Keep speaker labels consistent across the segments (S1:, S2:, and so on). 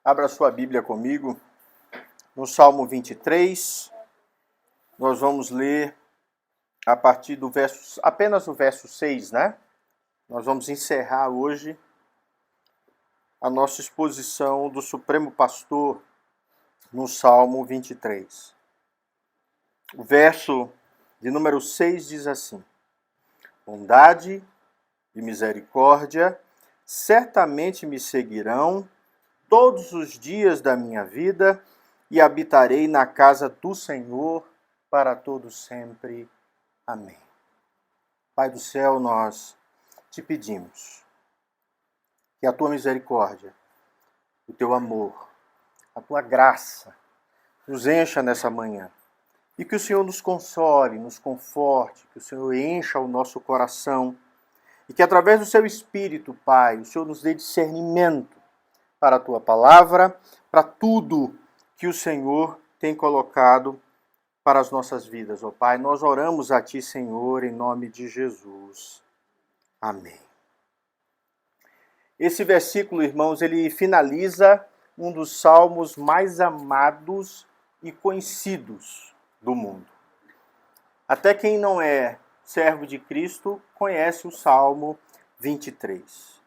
S1: Abra sua Bíblia comigo, no Salmo 23, nós vamos ler a partir do verso, apenas o verso 6, né? Nós vamos encerrar hoje a nossa exposição do Supremo Pastor no Salmo 23. O verso de número 6 diz assim: Bondade e misericórdia certamente me seguirão todos os dias da minha vida e habitarei na casa do Senhor para todo sempre. Amém. Pai do céu, nós te pedimos que a tua misericórdia, o teu amor, a tua graça nos encha nessa manhã e que o Senhor nos console, nos conforte, que o Senhor encha o nosso coração e que através do seu Espírito, Pai, o Senhor nos dê discernimento para a tua palavra, para tudo que o Senhor tem colocado para as nossas vidas, ó Pai. Nós oramos a ti, Senhor, em nome de Jesus. Amém. Esse versículo, irmãos, ele finaliza um dos salmos mais amados e conhecidos do mundo. Até quem não é servo de Cristo conhece o Salmo 23.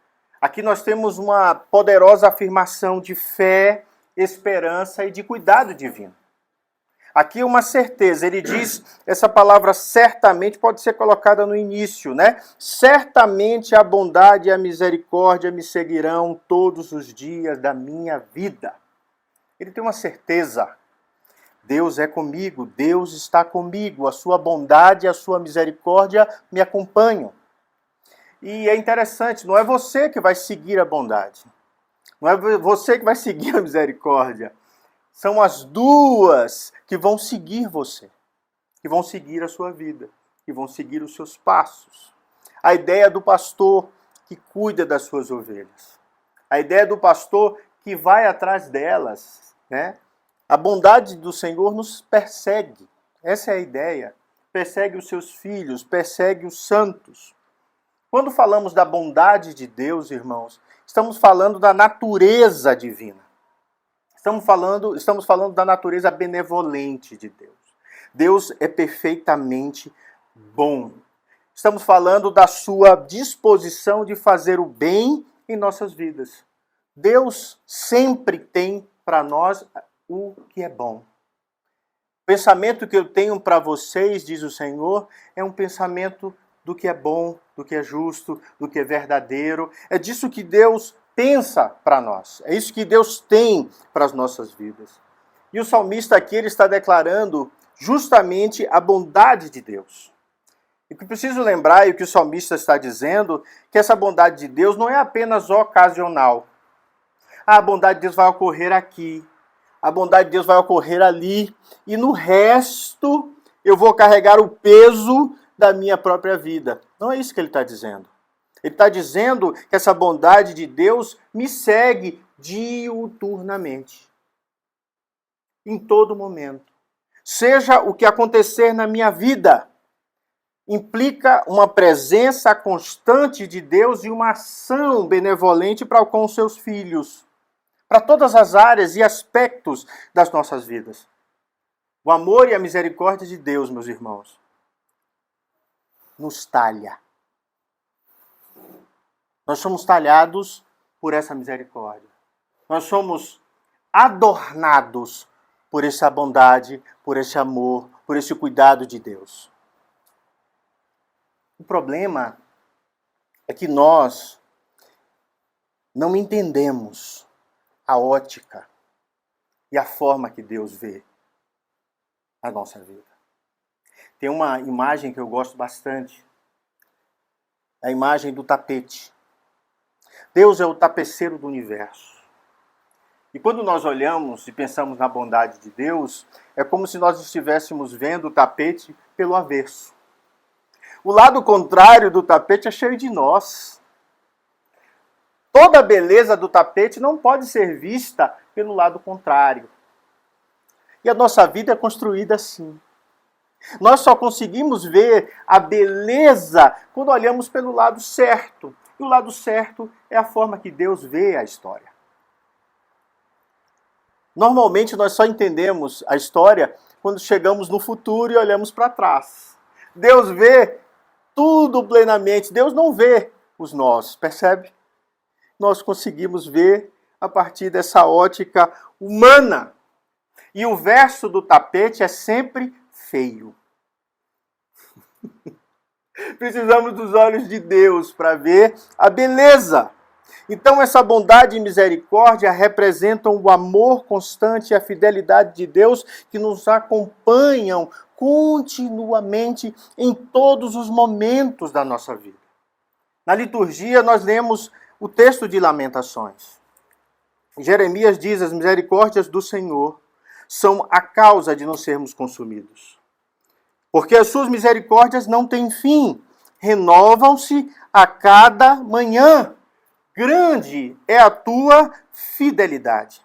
S1: Aqui nós temos uma poderosa afirmação de fé, esperança e de cuidado divino. Aqui uma certeza, ele diz, essa palavra certamente pode ser colocada no início, né? Certamente a bondade e a misericórdia me seguirão todos os dias da minha vida. Ele tem uma certeza. Deus é comigo, Deus está comigo, a sua bondade e a sua misericórdia me acompanham. E é interessante, não é você que vai seguir a bondade, não é você que vai seguir a misericórdia. São as duas que vão seguir você, que vão seguir a sua vida, que vão seguir os seus passos. A ideia do pastor que cuida das suas ovelhas, a ideia do pastor que vai atrás delas, né? A bondade do Senhor nos persegue, essa é a ideia. Persegue os seus filhos, persegue os santos. Quando falamos da bondade de Deus, irmãos, estamos falando da natureza divina. Estamos falando da natureza benevolente de Deus. Deus é perfeitamente bom. Estamos falando da sua disposição de fazer o bem em nossas vidas. Deus sempre tem para nós o que é bom. O pensamento que eu tenho para vocês, diz o Senhor, é um pensamento do que é bom, do que é justo, do que é verdadeiro. É disso que Deus pensa para nós. É isso que Deus tem para as nossas vidas. E o salmista aqui ele está declarando justamente a bondade de Deus. E o que preciso lembrar, e o que o salmista está dizendo, que essa bondade de Deus não é apenas ocasional. A bondade de Deus vai ocorrer aqui, a bondade de Deus vai ocorrer ali, e no resto eu vou carregar o peso da minha própria vida. Não é isso que ele está dizendo. Ele está dizendo que essa bondade de Deus me segue diuturnamente. Em todo momento. Seja o que acontecer na minha vida, implica uma presença constante de Deus e uma ação benevolente para com os seus filhos. Para todas as áreas e aspectos das nossas vidas. O amor e a misericórdia de Deus, meus irmãos, nos talha. Nós somos talhados por essa misericórdia. Nós somos adornados por essa bondade, por esse amor, por esse cuidado de Deus. O problema é que nós não entendemos a ótica e a forma que Deus vê a nossa vida. Tem uma imagem que eu gosto bastante, a imagem do tapete. Deus é o tapeceiro do universo. E quando nós olhamos e pensamos na bondade de Deus, é como se nós estivéssemos vendo o tapete pelo avesso. O lado contrário do tapete é cheio de nós. Toda a beleza do tapete não pode ser vista pelo lado contrário. E a nossa vida é construída assim. Nós só conseguimos ver a beleza quando olhamos pelo lado certo. E o lado certo é a forma que Deus vê a história. Normalmente nós só entendemos a história quando chegamos no futuro e olhamos para trás. Deus vê tudo plenamente, Deus não vê os nós, percebe? Nós conseguimos ver a partir dessa ótica humana. E o verso do tapete é sempre feio. Precisamos dos olhos de Deus para ver a beleza. Então, essa bondade e misericórdia representam o amor constante e a fidelidade de Deus que nos acompanham continuamente em todos os momentos da nossa vida. Na liturgia, nós lemos o texto de Lamentações. Jeremias diz: as misericórdias do Senhor são a causa de não sermos consumidos. Porque as suas misericórdias não têm fim, renovam-se a cada manhã. Grande é a tua fidelidade.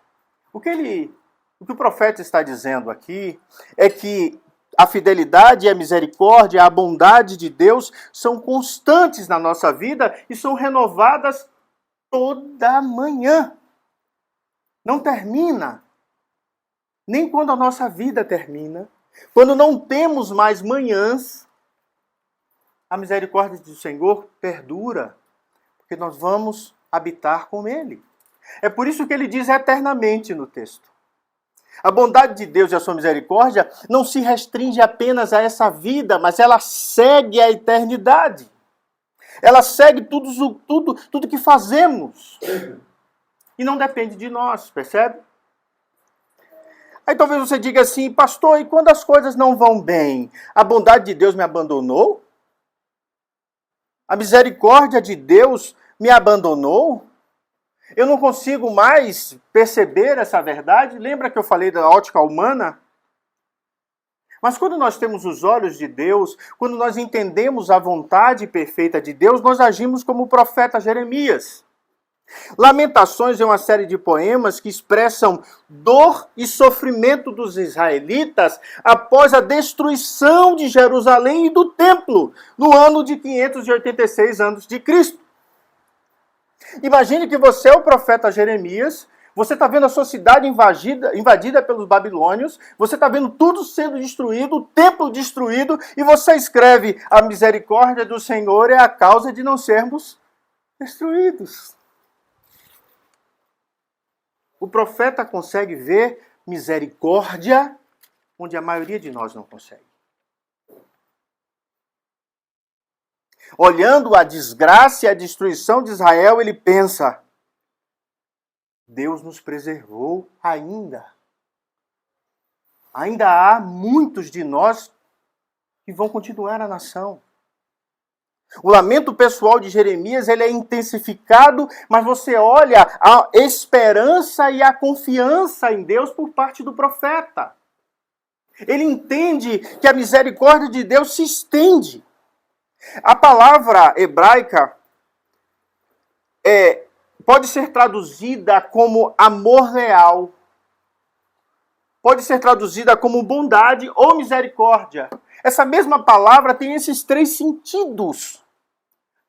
S1: O que o profeta está dizendo aqui é que a fidelidade e a misericórdia, a bondade de Deus são constantes na nossa vida e são renovadas toda manhã. Não termina. Nem quando a nossa vida termina. Quando não temos mais manhãs, a misericórdia do Senhor perdura. Porque nós vamos habitar com Ele. É por isso que ele diz eternamente no texto. A bondade de Deus e a sua misericórdia não se restringe apenas a essa vida, mas ela segue a eternidade. Ela segue tudo que fazemos. E não depende de nós, percebe? Aí talvez você diga assim: pastor, e quando as coisas não vão bem, a bondade de Deus me abandonou? A misericórdia de Deus me abandonou? Eu não consigo mais perceber essa verdade? Lembra que eu falei da ótica humana? Mas quando nós temos os olhos de Deus, quando nós entendemos a vontade perfeita de Deus, nós agimos como o profeta Jeremias. Lamentações é uma série de poemas que expressam dor e sofrimento dos israelitas após a destruição de Jerusalém e do templo, no ano de 586 anos de Cristo. Imagine que você é o profeta Jeremias, você está vendo a sua cidade invadida pelos babilônios, você está vendo tudo sendo destruído, o templo destruído, e você escreve: a misericórdia do Senhor é a causa de não sermos destruídos. O profeta consegue ver misericórdia onde a maioria de nós não consegue. Olhando a desgraça e a destruição de Israel, ele pensa: Deus nos preservou ainda. Ainda há muitos de nós que vão continuar a nação. O lamento pessoal de Jeremias, ele é intensificado, mas você olha a esperança e a confiança em Deus por parte do profeta. Ele entende que a misericórdia de Deus se estende. A palavra hebraica pode ser traduzida como amor leal, pode ser traduzida como bondade ou misericórdia. Essa mesma palavra tem esses três sentidos,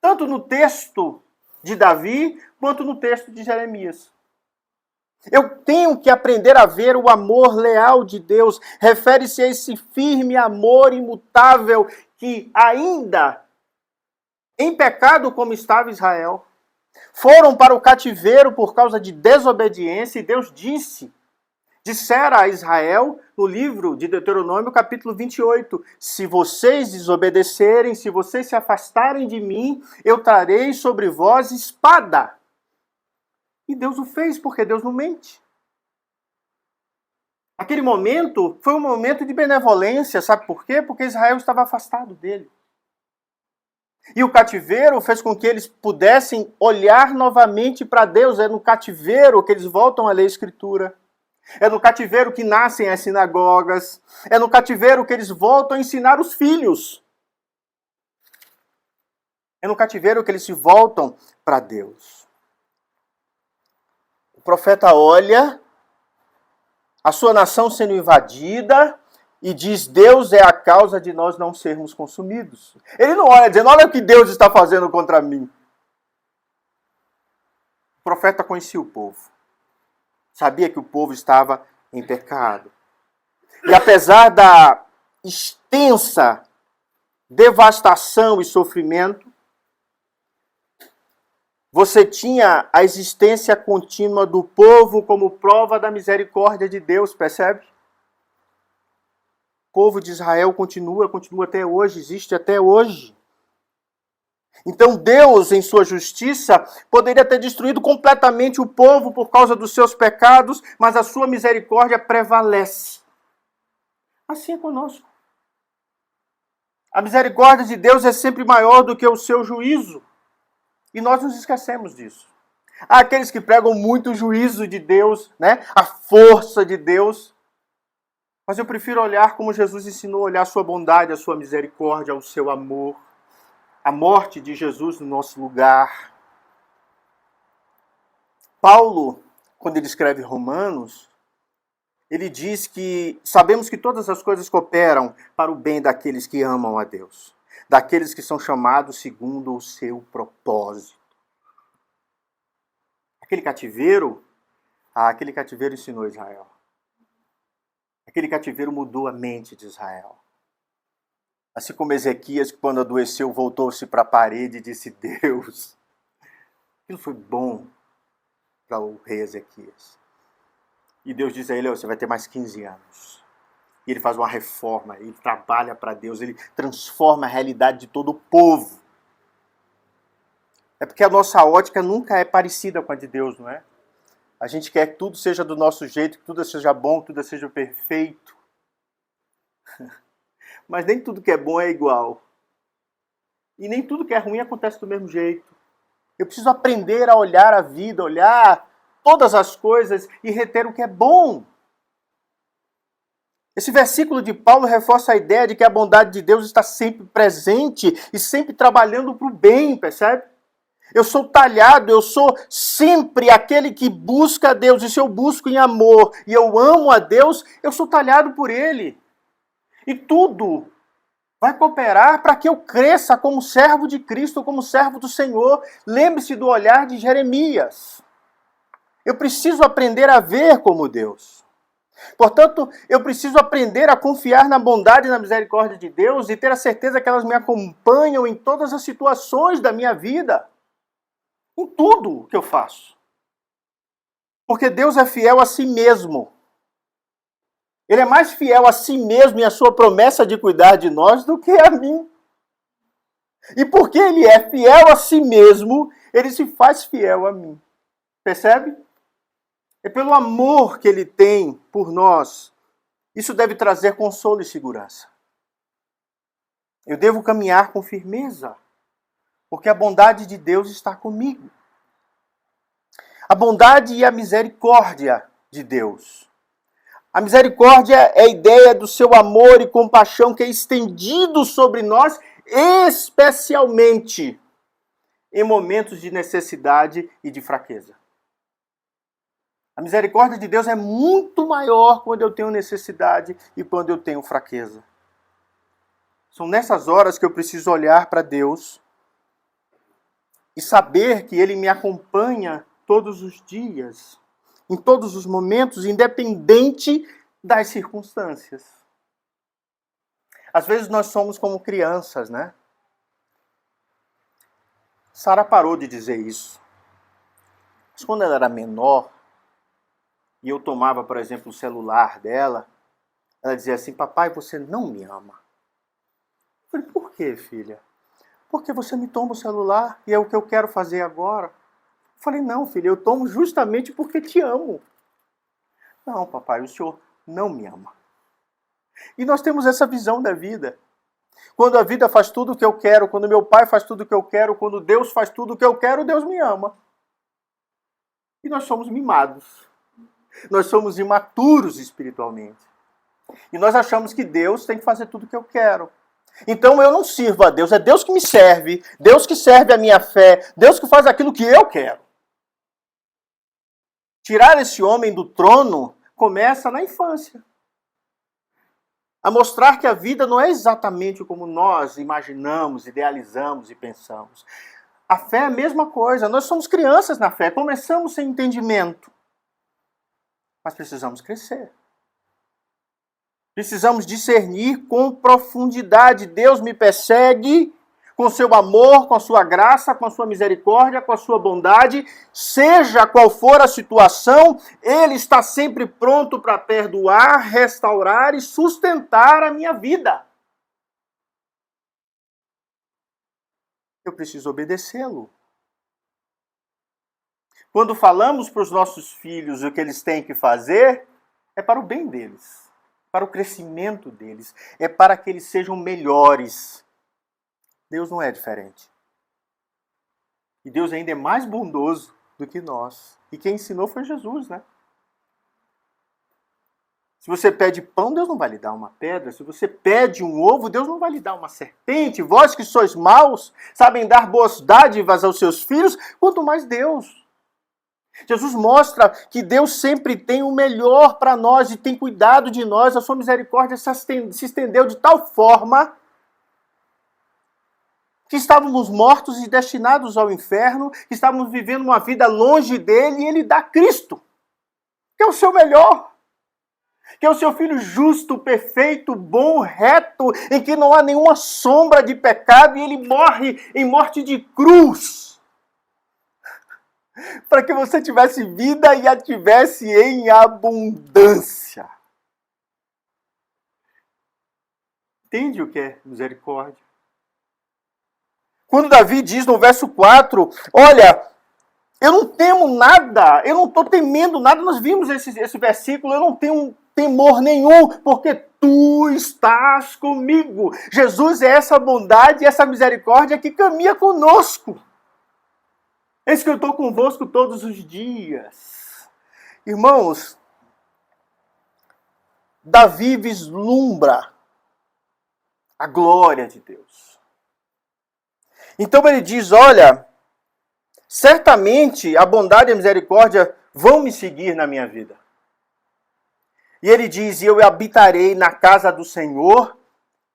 S1: tanto no texto de Davi, quanto no texto de Jeremias. Eu tenho que aprender a ver o amor leal de Deus. Refere-se a esse firme amor imutável que ainda, em pecado como estava Israel, foram para o cativeiro por causa de desobediência, e Deus dissera a Israel, no livro de Deuteronômio, capítulo 28, se vocês desobedecerem, se vocês se afastarem de mim, eu trarei sobre vós espada. E Deus o fez, porque Deus não mente. Aquele momento foi um momento de benevolência, sabe por quê? Porque Israel estava afastado dele. E o cativeiro fez com que eles pudessem olhar novamente para Deus. É no cativeiro que eles voltam a ler a Escritura. É no cativeiro que nascem as sinagogas. É no cativeiro que eles voltam a ensinar os filhos. É no cativeiro que eles se voltam para Deus. O profeta olha a sua nação sendo invadida e diz: Deus é a causa de nós não sermos consumidos. Ele não olha dizendo: olha o que Deus está fazendo contra mim. O profeta conhecia o povo. Sabia que o povo estava em pecado. E apesar da extensa devastação e sofrimento, você tinha a existência contínua do povo como prova da misericórdia de Deus, percebe? O povo de Israel continua até hoje, existe até hoje. Então Deus, em sua justiça, poderia ter destruído completamente o povo por causa dos seus pecados, mas a sua misericórdia prevalece. Assim é conosco. A misericórdia de Deus é sempre maior do que o seu juízo. E nós nos esquecemos disso. Há aqueles que pregam muito o juízo de Deus, né? A força de Deus. Mas eu prefiro olhar como Jesus ensinou, olhar a sua bondade, a sua misericórdia, o seu amor. A morte de Jesus no nosso lugar. Paulo, quando ele escreve Romanos, ele diz que sabemos que todas as coisas cooperam para o bem daqueles que amam a Deus, daqueles que são chamados segundo o seu propósito. Aquele cativeiro ensinou Israel. Aquele cativeiro mudou a mente de Israel. Assim como Ezequias, que quando adoeceu, voltou-se para a parede e disse, Deus, aquilo foi bom para o rei Ezequias. E Deus diz a ele, você vai ter mais 15 anos. E ele faz uma reforma, ele trabalha para Deus, ele transforma a realidade de todo o povo. É porque a nossa ótica nunca é parecida com a de Deus, não é? A gente quer que tudo seja do nosso jeito, que tudo seja bom, que tudo seja perfeito. Mas nem tudo que é bom é igual. E nem tudo que é ruim acontece do mesmo jeito. Eu preciso aprender a olhar a vida, olhar todas as coisas e reter o que é bom. Esse versículo de Paulo reforça a ideia de que a bondade de Deus está sempre presente e sempre trabalhando para o bem, percebe? Eu sou talhado, eu sou sempre aquele que busca a Deus. E se eu busco em amor e eu amo a Deus, eu sou talhado por Ele. E tudo vai cooperar para que eu cresça como servo de Cristo, como servo do Senhor. Lembre-se do olhar de Jeremias. Eu preciso aprender a ver como Deus. Portanto, eu preciso aprender a confiar na bondade e na misericórdia de Deus e ter a certeza que elas me acompanham em todas as situações da minha vida. Em tudo que eu faço. Porque Deus é fiel a si mesmo. Ele é mais fiel a si mesmo e a sua promessa de cuidar de nós do que a mim. E porque ele é fiel a si mesmo, ele se faz fiel a mim. Percebe? É pelo amor que ele tem por nós. Isso deve trazer consolo e segurança. Eu devo caminhar com firmeza, porque a bondade de Deus está comigo. A bondade e a misericórdia de Deus. A misericórdia é a ideia do seu amor e compaixão que é estendido sobre nós, especialmente em momentos de necessidade e de fraqueza. A misericórdia de Deus é muito maior quando eu tenho necessidade e quando eu tenho fraqueza. São nessas horas que eu preciso olhar para Deus e saber que Ele me acompanha todos os dias, em todos os momentos, independente das circunstâncias. Às vezes nós somos como crianças, né? Sara parou de dizer isso. Mas quando ela era menor, e eu tomava, por exemplo, o celular dela, ela dizia assim, papai, você não me ama. Eu falei, por quê, filha? Porque você me toma o celular e é o que eu quero fazer agora. Eu falei, não, filha, eu tomo justamente porque te amo. Não, papai, o senhor não me ama. E nós temos essa visão da vida. Quando a vida faz tudo o que eu quero, quando meu pai faz tudo o que eu quero, quando Deus faz tudo o que eu quero, Deus me ama. E nós somos mimados. Nós somos imaturos espiritualmente. E nós achamos que Deus tem que fazer tudo o que eu quero. Então eu não sirvo a Deus, é Deus que me serve, Deus que serve a minha fé, Deus que faz aquilo que eu quero. Tirar esse homem do trono começa na infância. A mostrar que a vida não é exatamente como nós imaginamos, idealizamos e pensamos. A fé é a mesma coisa. Nós somos crianças na fé, começamos sem entendimento. Mas precisamos crescer. Precisamos discernir com profundidade. Deus me persegue com seu amor, com a sua graça, com a sua misericórdia, com a sua bondade. Seja qual for a situação, Ele está sempre pronto para perdoar, restaurar e sustentar a minha vida. Eu preciso obedecê-lo. Quando falamos para os nossos filhos o que eles têm que fazer, é para o bem deles, para o crescimento deles, é para que eles sejam melhores. Deus não é diferente. E Deus ainda é mais bondoso do que nós. E quem ensinou foi Jesus, né? Se você pede pão, Deus não vai lhe dar uma pedra. Se você pede um ovo, Deus não vai lhe dar uma serpente. Vós que sois maus, sabem dar boas dádivas aos seus filhos, quanto mais Deus. Jesus mostra que Deus sempre tem o melhor para nós e tem cuidado de nós. A sua misericórdia se estendeu de tal forma que estávamos mortos e destinados ao inferno, que estávamos vivendo uma vida longe dele, e ele dá Cristo, que é o seu melhor, que é o seu Filho justo, perfeito, bom, reto, em que não há nenhuma sombra de pecado, e ele morre em morte de cruz, para que você tivesse vida e a tivesse em abundância. Entende o que é misericórdia? Quando Davi diz no verso 4, olha, eu não temo nada, eu não estou temendo nada, nós vimos esse versículo, eu não tenho temor nenhum, porque tu estás comigo. Jesus é essa bondade, essa misericórdia que caminha conosco. Eis que eu estou convosco todos os dias. Irmãos, Davi vislumbra a glória de Deus. Então ele diz, olha, certamente a bondade e a misericórdia vão me seguir na minha vida. E ele diz, eu habitarei na casa do Senhor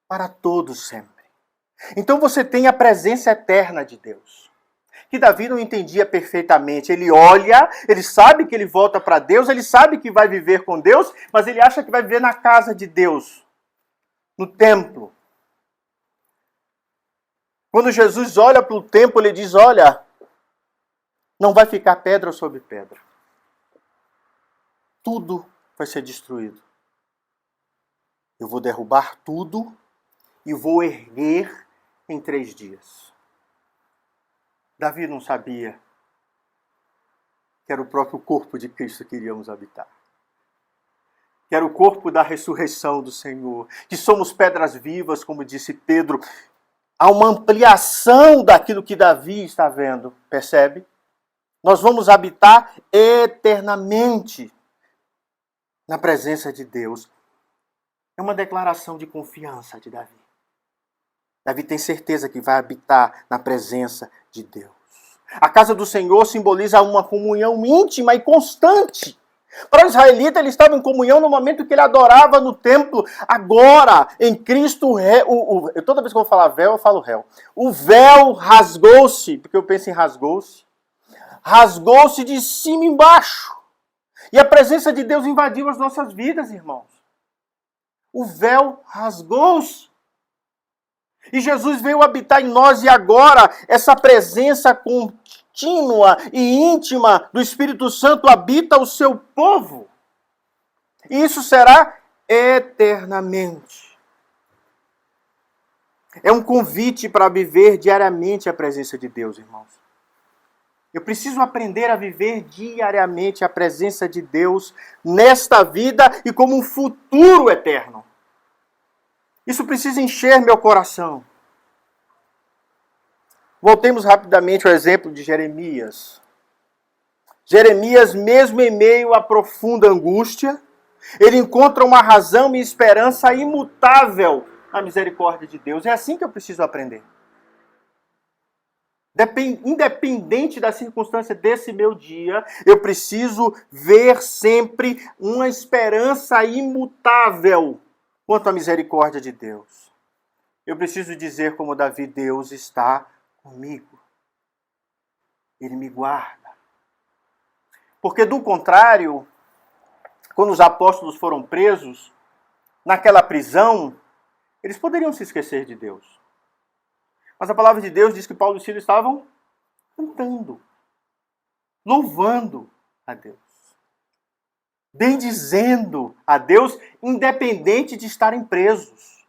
S1: para todos sempre. Então você tem a presença eterna de Deus, que Davi não entendia perfeitamente. Ele olha, ele sabe que ele volta para Deus, ele sabe que vai viver com Deus, mas ele acha que vai viver na casa de Deus, no templo. Quando Jesus olha para o templo, ele diz, olha, não vai ficar pedra sobre pedra. Tudo vai ser destruído. Eu vou derrubar tudo e vou erguer em 3 dias. Davi não sabia que era o próprio corpo de Cristo que iríamos habitar. Que era o corpo da ressurreição do Senhor. Que somos pedras vivas, como disse Pedro. Há uma ampliação daquilo que Davi está vendo, percebe? Nós vamos habitar eternamente na presença de Deus. É uma declaração de confiança de Davi. Davi tem certeza que vai habitar na presença de Deus. A casa do Senhor simboliza uma comunhão íntima e constante. Para o israelita, ele estava em comunhão no momento que ele adorava no templo. Agora, em Cristo, toda vez que eu vou falar véu, eu falo réu. O véu rasgou-se, porque eu penso em rasgou-se. Rasgou-se de cima embaixo. E a presença de Deus invadiu as nossas vidas, irmãos. O véu rasgou-se. E Jesus veio habitar em nós e agora essa presença contínua e íntima do Espírito Santo habita o seu povo. E isso será eternamente. É um convite para viver diariamente a presença de Deus, irmãos. Eu preciso aprender a viver diariamente a presença de Deus nesta vida e como um futuro eterno. Isso precisa encher meu coração. Voltemos rapidamente ao exemplo de Jeremias. Jeremias, mesmo em meio à profunda angústia, ele encontra uma razão e esperança imutável na misericórdia de Deus. É assim que eu preciso aprender. Independente da circunstância desse meu dia, eu preciso ver sempre uma esperança imutável quanto à misericórdia de Deus. Eu preciso dizer como Davi, Deus está comigo. Ele me guarda. Porque do contrário, quando os apóstolos foram presos, naquela prisão, eles poderiam se esquecer de Deus. Mas a palavra de Deus diz que Paulo e Silas estavam cantando, louvando a Deus, bendizendo a Deus, independente de estarem presos.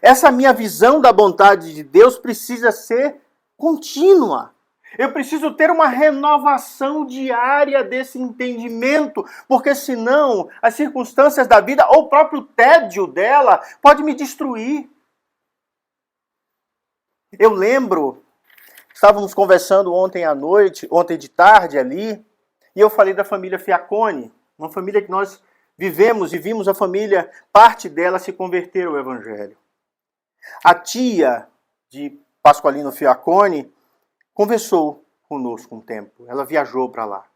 S1: Essa minha visão da bondade de Deus precisa ser contínua. Eu preciso ter uma renovação diária desse entendimento, porque senão as circunstâncias da vida ou o próprio tédio dela pode me destruir. Eu lembro, estávamos conversando ontem à noite, ontem de tarde ali, e eu falei da família Fiacone, uma família que nós vivemos e vimos a família, parte dela se converter ao Evangelho. A tia de Pasqualino Fiacone conversou conosco um tempo. Ela viajou para lá.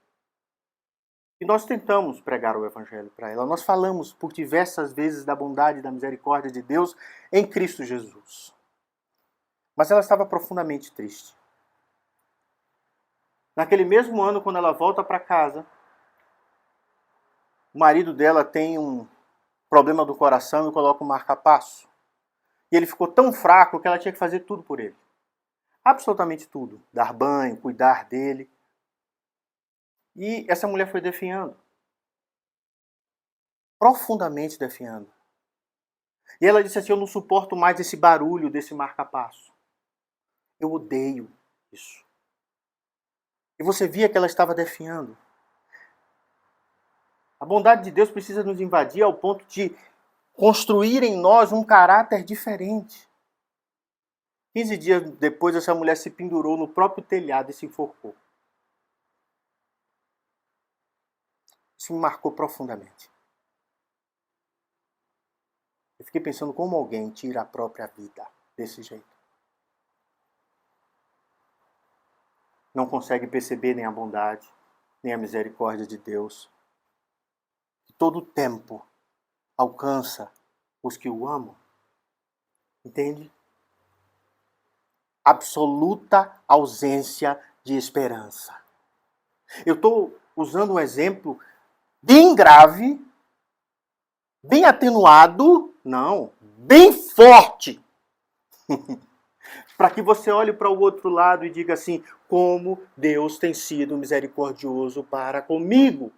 S1: E nós tentamos pregar o Evangelho para ela. Nós falamos por diversas vezes da bondade e da misericórdia de Deus em Cristo Jesus. Mas ela estava profundamente triste. Naquele mesmo ano, quando ela volta para casa, o marido dela tem um problema do coração e coloca um marca-passo. E ele ficou tão fraco que ela tinha que fazer tudo por ele. Absolutamente tudo. Dar banho, cuidar dele. E essa mulher foi definhando. Profundamente definhando. E ela disse assim, eu não suporto mais esse barulho, desse marca-passo. Eu odeio isso. E você via que ela estava definhando. A bondade de Deus precisa nos invadir ao ponto de construir em nós um caráter diferente. 15 dias depois, essa mulher se pendurou no próprio telhado e se enforcou. Isso me marcou profundamente. Eu fiquei pensando como alguém tira a própria vida desse jeito. Não consegue perceber nem a bondade, nem a misericórdia de Deus. Que todo o tempo alcança os que o amam. Entende? Absoluta ausência de esperança. Eu estou usando um exemplo bem grave, bem atenuado, não, bem forte, para que você olhe para o outro lado e diga assim, como Deus tem sido misericordioso para comigo.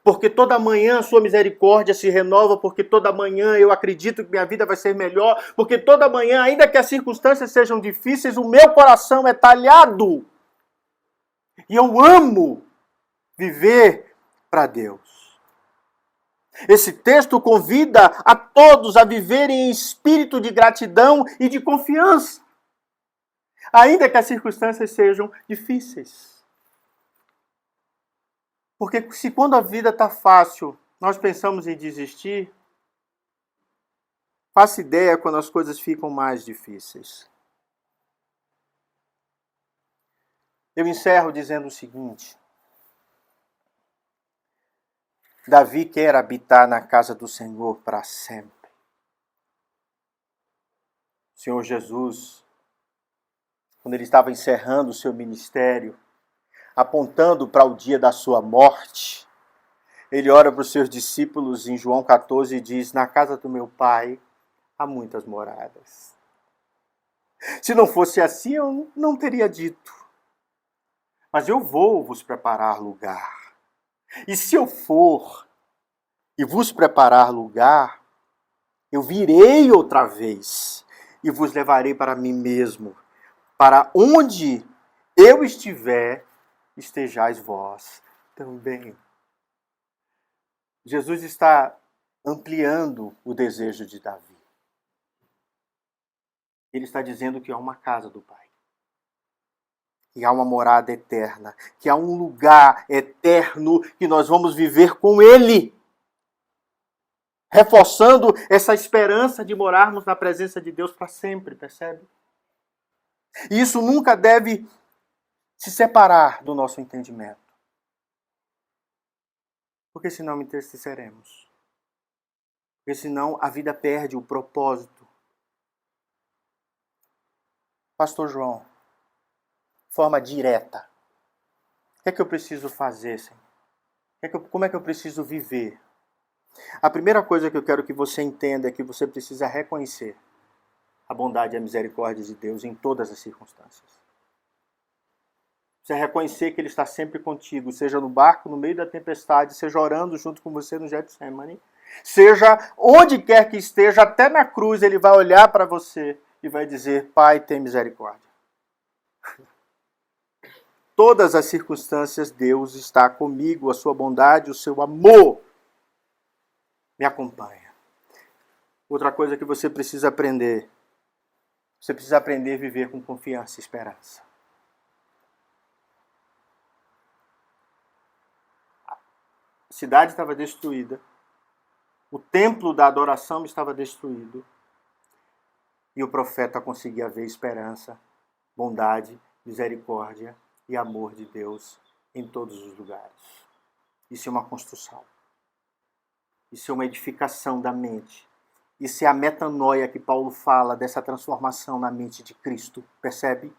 S1: Porque toda manhã a sua misericórdia se renova, porque toda manhã eu acredito que minha vida vai ser melhor, porque toda manhã, ainda que as circunstâncias sejam difíceis, o meu coração é talhado. E eu amo viver para Deus. Esse texto convida a todos a viverem em espírito de gratidão e de confiança, ainda que as circunstâncias sejam difíceis. Porque se quando a vida está fácil, nós pensamos em desistir, faça ideia quando as coisas ficam mais difíceis. Eu encerro dizendo o seguinte. Davi quer habitar na casa do Senhor para sempre. O Senhor Jesus, quando ele estava encerrando o seu ministério, apontando para o dia da sua morte, ele ora para os seus discípulos em João 14 e diz, na casa do meu Pai há muitas moradas. Se não fosse assim, eu não teria dito. Mas eu vou vos preparar lugar. E se eu for e vos preparar lugar, eu virei outra vez e vos levarei para mim mesmo, para onde eu estiver, estejais vós também. Jesus está ampliando o desejo de Davi. Ele está dizendo que há uma casa do Pai, que há uma morada eterna, que há um lugar eterno que nós vamos viver com Ele, reforçando essa esperança de morarmos na presença de Deus para sempre, percebe? E isso nunca deve se separar do nosso entendimento. Porque senão entristeceremos. Porque senão a vida perde o propósito. Pastor João, forma direta. O que é que eu preciso fazer, Senhor? Como é que eu preciso viver? A primeira coisa que eu quero que você entenda é que você precisa reconhecer a bondade e a misericórdia de Deus em todas as circunstâncias. Você reconhecer que Ele está sempre contigo, seja no barco, no meio da tempestade, seja orando junto com você no Getsemane, seja onde quer que esteja, até na cruz, Ele vai olhar para você e vai dizer: Pai, tem misericórdia. Todas as circunstâncias, Deus está comigo, a sua bondade, o seu amor me acompanha. Outra coisa que você precisa aprender a viver com confiança e esperança. A cidade estava destruída, o templo da adoração estava destruído, e o profeta conseguia ver esperança, bondade, misericórdia e amor de Deus em todos os lugares. Isso é uma construção. Isso é uma edificação da mente. Isso é a metanoia que Paulo fala, dessa transformação na mente de Cristo. Percebe?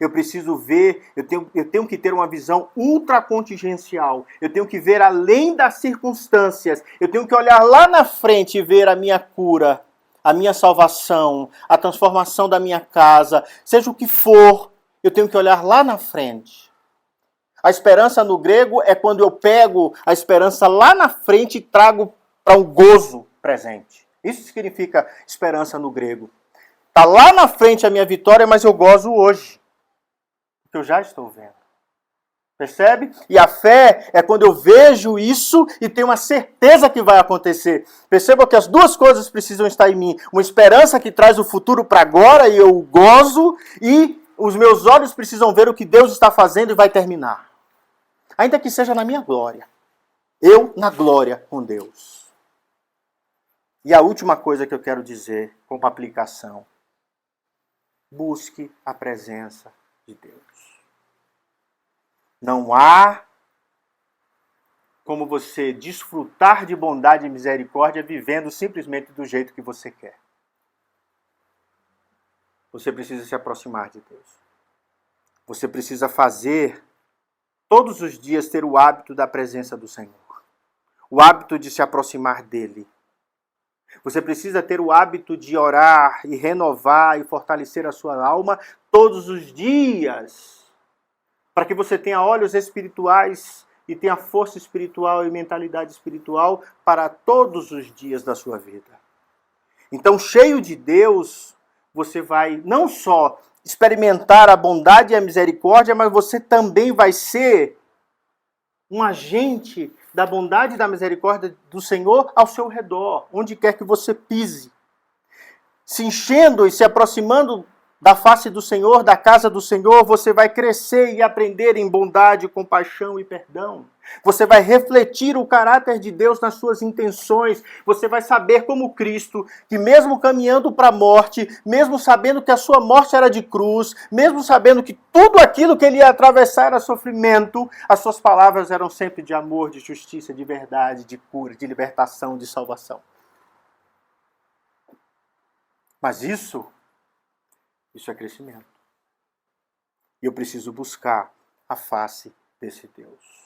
S1: Eu preciso ver, eu tenho que ter uma visão ultracontingencial. Eu tenho que ver além das circunstâncias. Eu tenho que olhar lá na frente e ver a minha cura, a minha salvação, a transformação da minha casa, seja o que for. Eu tenho que olhar lá na frente. A esperança no grego é quando eu pego a esperança lá na frente e trago para um gozo presente. Isso significa esperança no grego. Está lá na frente a minha vitória, mas eu gozo hoje. Porque eu já estou vendo. Percebe? E a fé é quando eu vejo isso e tenho uma certeza que vai acontecer. Perceba que as duas coisas precisam estar em mim. Uma esperança que traz o futuro para agora e eu gozo, e os meus olhos precisam ver o que Deus está fazendo e vai terminar. Ainda que seja na minha glória. Eu na glória com Deus. E a última coisa que eu quero dizer, como aplicação: busque a presença de Deus. Não há como você desfrutar de bondade e misericórdia vivendo simplesmente do jeito que você quer. Você precisa se aproximar de Deus. Você precisa fazer, todos os dias, ter o hábito da presença do Senhor. O hábito de se aproximar dEle. Você precisa ter o hábito de orar e renovar e fortalecer a sua alma todos os dias, para que você tenha olhos espirituais e tenha força espiritual e mentalidade espiritual para todos os dias da sua vida. Então, cheio de Deus, você vai não só experimentar a bondade e a misericórdia, mas você também vai ser um agente da bondade e da misericórdia do Senhor ao seu redor, onde quer que você pise. Se enchendo e se aproximando da face do Senhor, da casa do Senhor, você vai crescer e aprender em bondade, compaixão e perdão. Você vai refletir o caráter de Deus nas suas intenções. Você vai saber, como Cristo, que mesmo caminhando para a morte, mesmo sabendo que a sua morte era de cruz, mesmo sabendo que tudo aquilo que ele ia atravessar era sofrimento, as suas palavras eram sempre de amor, de justiça, de verdade, de cura, de libertação, de salvação. Mas isso é crescimento. E eu preciso buscar a face desse Deus.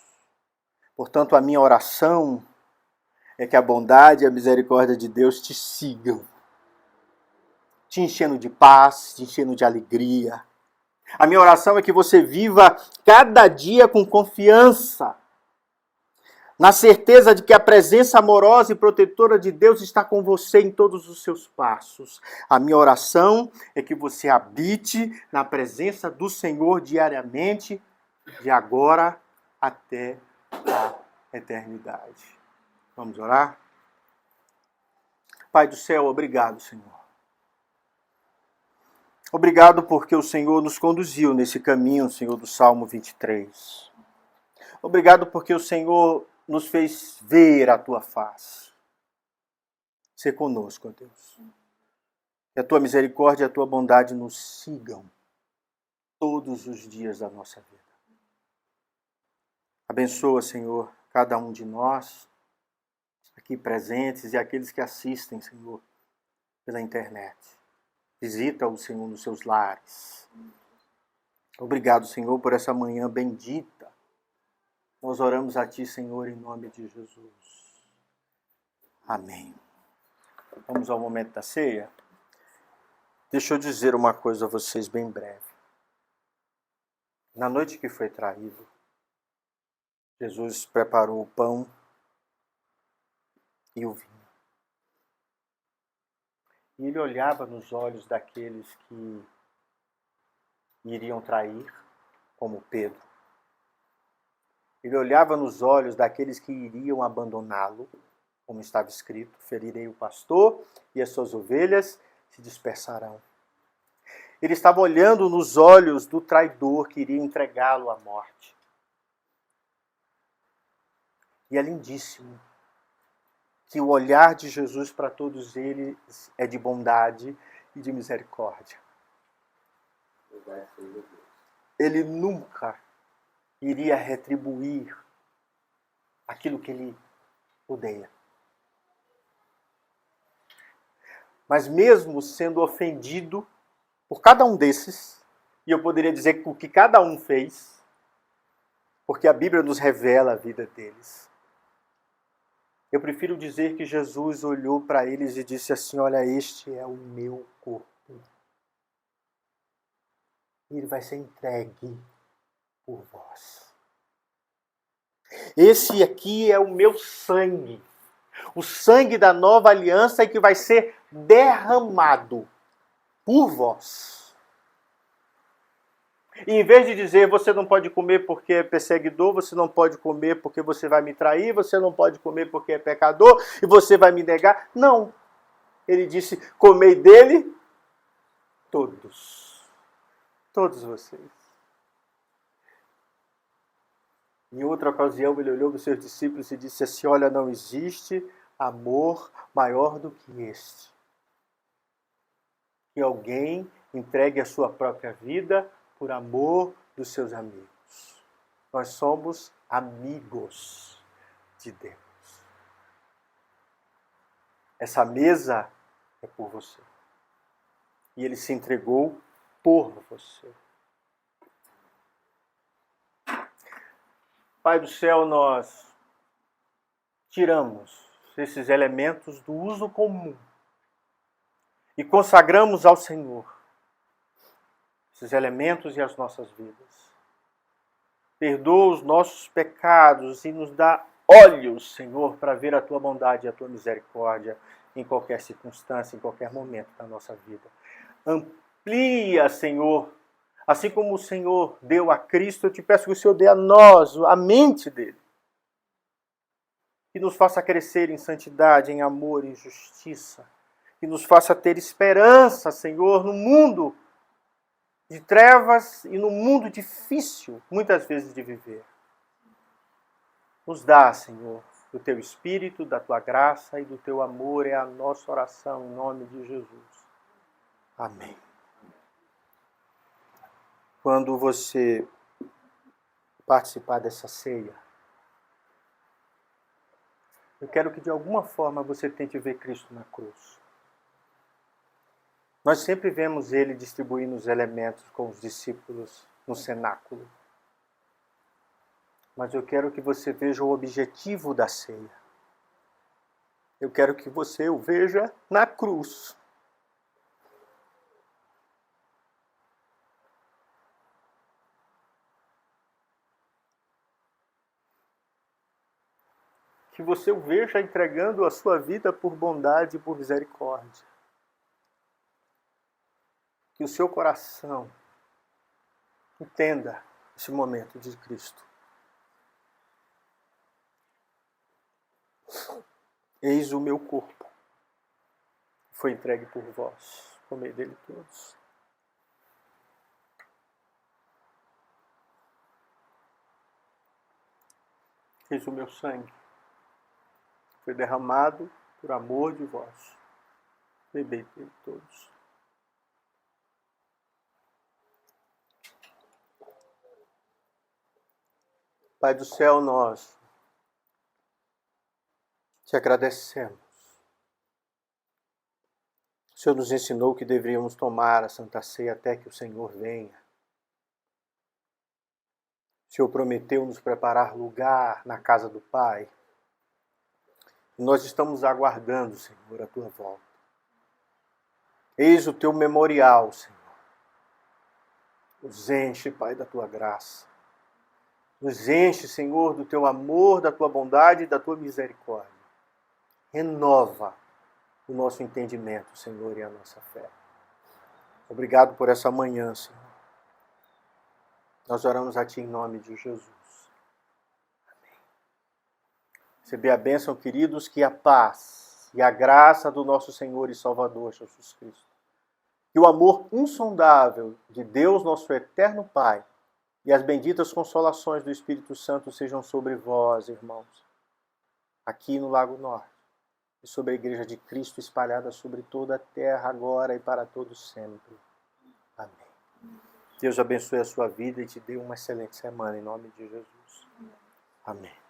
S1: Portanto, a minha oração é que a bondade e a misericórdia de Deus te sigam, te enchendo de paz, te enchendo de alegria. A minha oração é que você viva cada dia com confiança, na certeza de que a presença amorosa e protetora de Deus está com você em todos os seus passos. A minha oração é que você habite na presença do Senhor diariamente, de agora até a eternidade. Vamos orar? Pai do céu, obrigado, Senhor. Obrigado porque o Senhor nos conduziu nesse caminho, Senhor, do Salmo 23. Obrigado porque o Senhor nos fez ver a tua face. Ser conosco, ó Deus. Que a tua misericórdia e a tua bondade nos sigam todos os dias da nossa vida. Abençoa, Senhor, cada um de nós aqui presentes e aqueles que assistem, Senhor, pela internet. Visita o Senhor nos seus lares. Obrigado, Senhor, por essa manhã bendita. Nós oramos a Ti, Senhor, em nome de Jesus. Amém. Vamos ao momento da ceia? Deixa eu dizer uma coisa a vocês bem breve. Na noite que foi traído, Jesus preparou o pão e o vinho. E ele olhava nos olhos daqueles que iriam trair, como Pedro. Ele olhava nos olhos daqueles que iriam abandoná-lo, como estava escrito: ferirei o pastor e as suas ovelhas se dispersarão. Ele estava olhando nos olhos do traidor que iria entregá-lo à morte. E é lindíssimo que o olhar de Jesus para todos eles é de bondade e de misericórdia. Ele nunca iria retribuir aquilo que ele odeia. Mas mesmo sendo ofendido por cada um desses, e eu poderia dizer o que cada um fez, porque a Bíblia nos revela a vida deles, eu prefiro dizer que Jesus olhou para eles e disse assim: olha, este é o meu corpo. E ele vai ser entregue por vós. Esse aqui é o meu sangue. O sangue da nova aliança que vai ser derramado por vós. E em vez de dizer, você não pode comer porque é perseguidor, você não pode comer porque você vai me trair, você não pode comer porque é pecador e você vai me negar. Não. Ele disse, comei dele todos. Todos vocês. Em outra ocasião, ele olhou para os seus discípulos e disse assim, olha, não existe amor maior do que este. Que alguém entregue a sua própria vida por amor dos seus amigos. Nós somos amigos de Deus. Essa mesa é por você. E ele se entregou por você. Pai do céu, nós tiramos esses elementos do uso comum e consagramos ao Senhor esses elementos e as nossas vidas. Perdoa os nossos pecados e nos dá olhos, Senhor, para ver a Tua bondade e a Tua misericórdia em qualquer circunstância, em qualquer momento da nossa vida. Amplia, Senhor, assim como o Senhor deu a Cristo, eu te peço que o Senhor dê a nós a mente dele. Que nos faça crescer em santidade, em amor, em justiça. Que nos faça ter esperança, Senhor, no mundo de trevas e no mundo difícil, muitas vezes, de viver. Nos dá, Senhor, do Teu Espírito, da Tua graça e do Teu amor, é a nossa oração, em nome de Jesus. Amém. Quando você participar dessa ceia, eu quero que de alguma forma você tente ver Cristo na cruz. Nós sempre vemos ele distribuindo os elementos com os discípulos no cenáculo. Mas eu quero que você veja o objetivo da ceia. Eu quero que você o veja na cruz. Que você o veja entregando a sua vida por bondade e por misericórdia. Que o seu coração entenda esse momento de Cristo. Eis o meu corpo. Foi entregue por vós. Comei dele todos. Eis o meu sangue. Foi derramado por amor de vós. Bebei dele todos. Pai do céu, nós te agradecemos. O Senhor nos ensinou que deveríamos tomar a Santa Ceia até que o Senhor venha. O Senhor prometeu nos preparar lugar na casa do Pai. E nós estamos aguardando, Senhor, a tua volta. Eis o teu memorial, Senhor. Nos enche, Pai, da tua graça. Nos enche, Senhor, do teu amor, da tua bondade e da tua misericórdia. Renova o nosso entendimento, Senhor, e a nossa fé. Obrigado por essa manhã, Senhor. Nós oramos a Ti em nome de Jesus. Amém. Receber a bênção, queridos, que a paz e a graça do nosso Senhor e Salvador Jesus Cristo, que o amor insondável de Deus, nosso eterno Pai, e as benditas consolações do Espírito Santo sejam sobre vós, irmãos, aqui no Lago Norte, e sobre a Igreja de Cristo espalhada sobre toda a terra, agora e para todos sempre. Amém. Deus abençoe a sua vida e te dê uma excelente semana, em nome de Jesus. Amém.